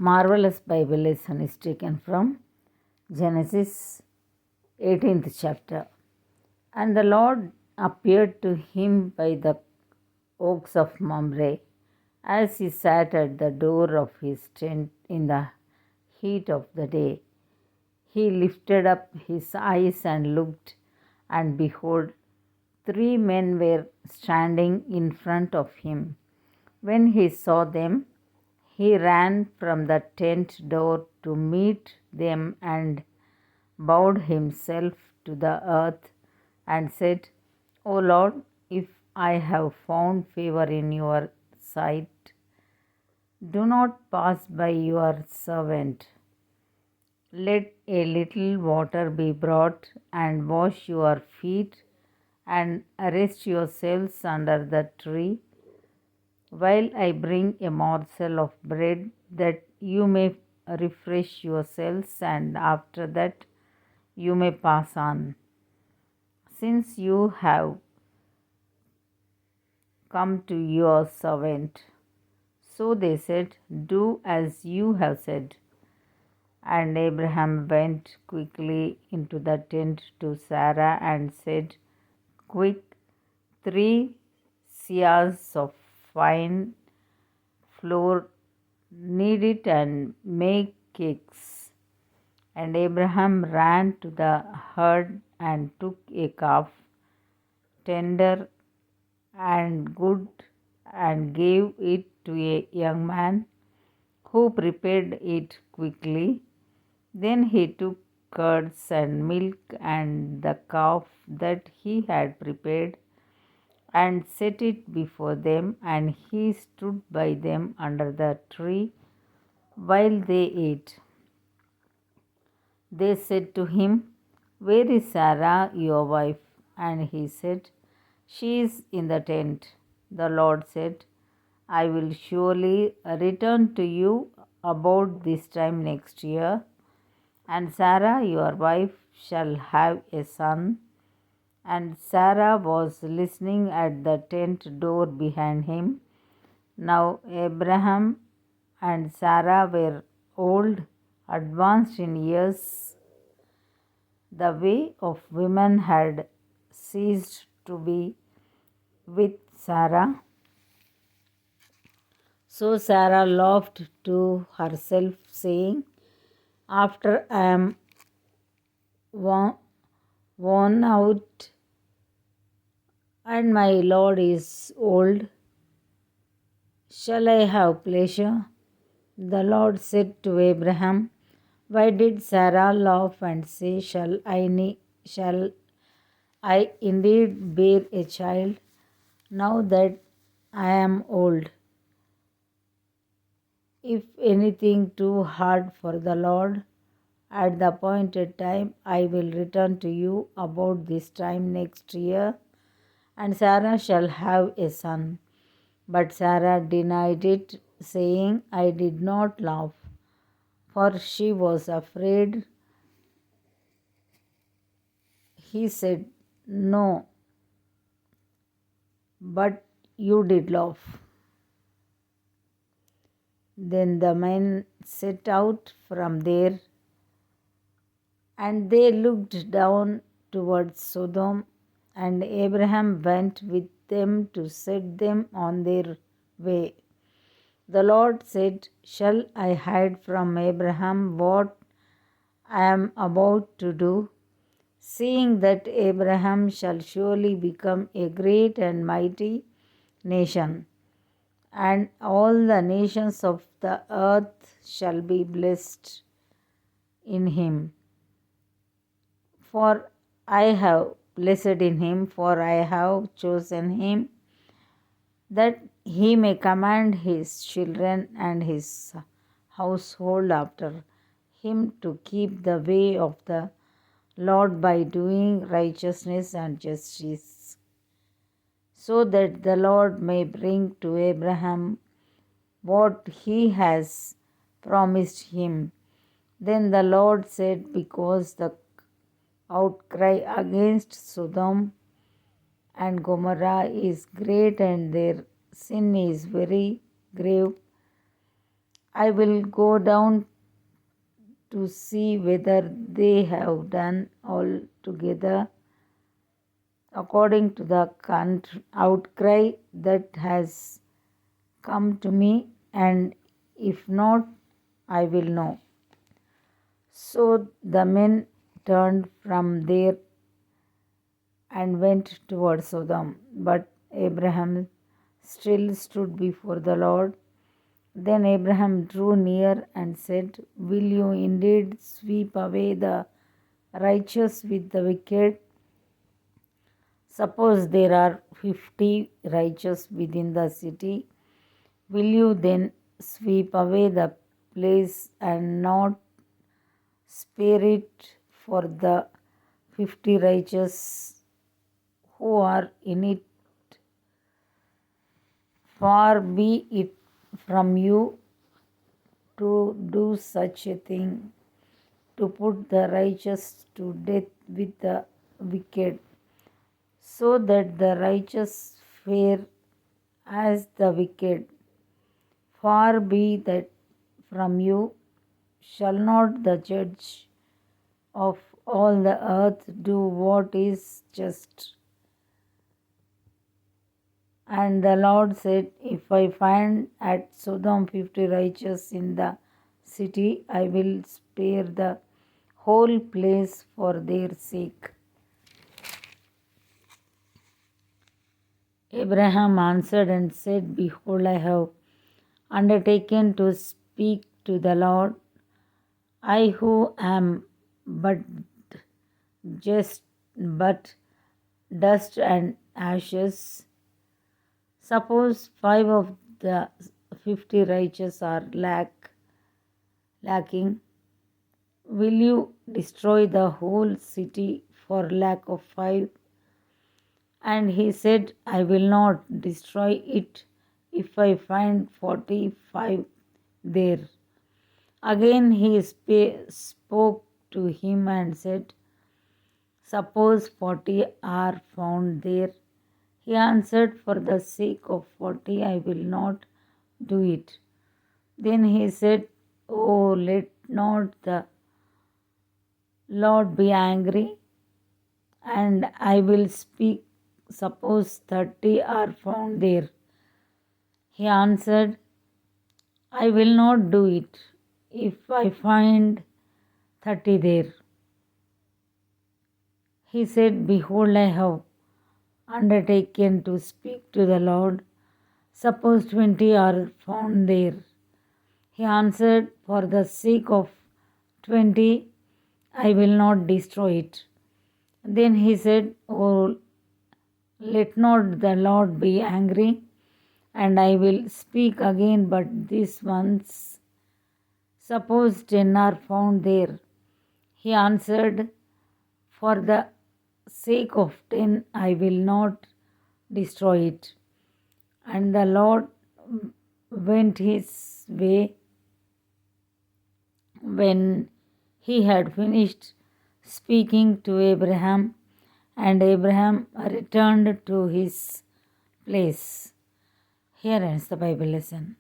Marvelous Bible lesson is taken from Genesis 18th chapter. And the Lord appeared to him by the oaks of Mamre as he sat at the door of his tent in the heat of the day. He lifted up his eyes and looked, and behold, 3 men were standing in front of him. When he saw them, he ran from the tent door to meet them and bowed himself to the earth and said, O Lord, if I have found favor in your sight, do not pass by your servant. Let a little water be brought and wash your feet and rest yourselves under the tree while I bring a morsel of bread that you may refresh yourselves, and after that you may pass on. Since you have come to your servant. So they said, Do as you have said. And Abraham went quickly into the tent to Sarah and said, Quick, 3 seahs of fine flour, knead it and make cakes. And Abraham ran to the herd and took a calf, tender and good, and gave it to a young man who prepared it quickly. Then he took curds and milk and the calf that he had prepared and set it before them, and he stood by them under the tree while they ate. They said to him, Where is Sarah, your wife? And he said, She is in the tent. The Lord said, I will surely return to you about this time next year, and Sarah, your wife, shall have a son. And Sarah was listening at the tent door behind him. Now Abraham and Sarah were old, advanced in years. The way of women had ceased to be with Sarah. So Sarah laughed to herself, saying, After I am worn out and my Lord is old, shall I have pleasure? The Lord said to Abraham, Why did Sarah laugh and say, Shall I indeed bear a child now that I am old? If anything too hard for the Lord, at the appointed time I will return to you about this time next year, and Sarah shall have a son. But Sarah denied it, saying, I did not laugh, for she was afraid. He said, No, but you did laugh. Then the men set out from there, and they looked down towards Sodom, and Abraham went with them to set them on their way. The Lord said, Shall I hide from Abraham what I am about to do? Seeing that Abraham shall surely become a great and mighty nation, and all the nations of the earth shall be blessed in him. For I have blessed in him, for I have chosen him, that he may command his children and his household after him to keep the way of the Lord by doing righteousness and justice, so that the Lord may bring to Abraham what he has promised him. Then the Lord said, Because the outcry against Sodom and Gomorrah is great and their sin is very grave, I will go down to see whether they have done altogether according to the outcry that has come to me, and if not, I will know. So the men turned from there and went toward Sodom. But Abraham still stood before the Lord. Then Abraham drew near and said, will you indeed sweep away the righteous with the wicked? Suppose there are 50 righteous within the city. Will you then sweep away the place and not spare it for the 50 righteous who are in it? Far be it from you to do such a thing, to put the righteous to death with the wicked, so that the righteous fare as the wicked. Far be that from you. Shall not the judge of all the earth do what is just? And the Lord said, if I find at Sodom 50 righteous in the city, I will spare the whole place for their sake. Abraham answered and said, behold, I have undertaken to speak to the Lord. I who am but dust and ashes. Suppose 5 of the 50 righteous are lacking. Will you destroy the whole city for lack of 5? And he said, I will not destroy it if I find 45 there. Again he spoke to him and said, suppose 40 are found there. He answered, for the sake of 40 I will not do it. Then he said, oh, let not the Lord be angry, and I will speak. Suppose 30 are found there. He answered, I will not do it if I find 30 there. He said, behold, I have undertaken to speak to the Lord. Suppose 20 are found there. He answered, for the sake of 20 I will not destroy it. Then he said, oh, let not the Lord be angry, and I will speak again but this once. Suppose 10 are found there. He answered, for the sake of 10 I will not destroy it. And the Lord went his way. When he had finished speaking to Abraham, and Abraham returned to his place. Here ends the Bible lesson.